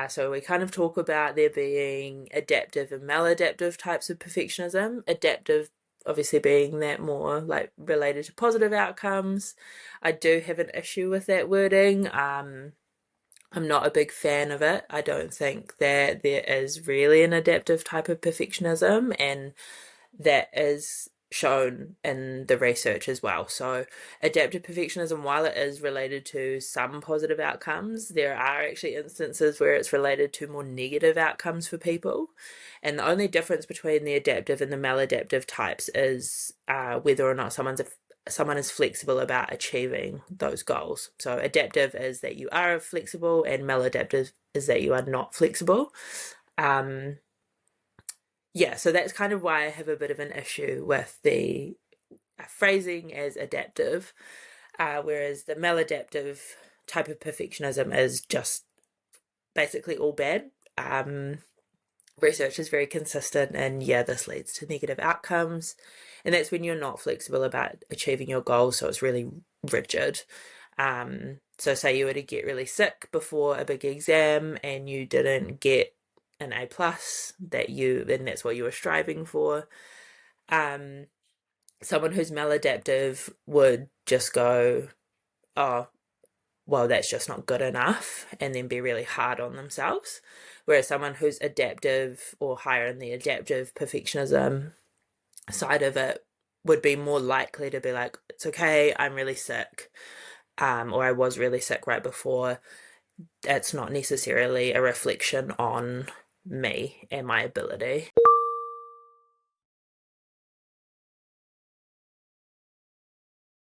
So we kind of talk about there being adaptive and maladaptive types of perfectionism. Adaptive obviously being that more like related to positive outcomes. I do have an issue with that wording. I'm not a big fan of it. I don't think that there is really an adaptive type of perfectionism, and that is shown in the research as well. So, adaptive perfectionism, while it is related to some positive outcomes, there are actually instances where it's related to more negative outcomes for people. And the only difference between the adaptive and the maladaptive types is whether or not someone is flexible about achieving those goals. So adaptive is that you are flexible, and maladaptive is that you are not flexible. Um, yeah, so that's kind of why I have a bit of an issue with the phrasing as adaptive, whereas the maladaptive type of perfectionism is just basically all bad. Research is very consistent, and yeah, this leads to negative outcomes, and that's when you're not flexible about achieving your goals, so it's really rigid. So say you were to get really sick before a big exam and you didn't get an A plus, then that's what you were striving for. Um, Someone who's maladaptive would just go, oh, well, that's just not good enough, and then be really hard on themselves. Whereas someone who's adaptive or higher in the adaptive perfectionism side of it would be more likely to be like, it's okay, I'm really sick, or I was really sick right before. It's not necessarily a reflection on me and my ability.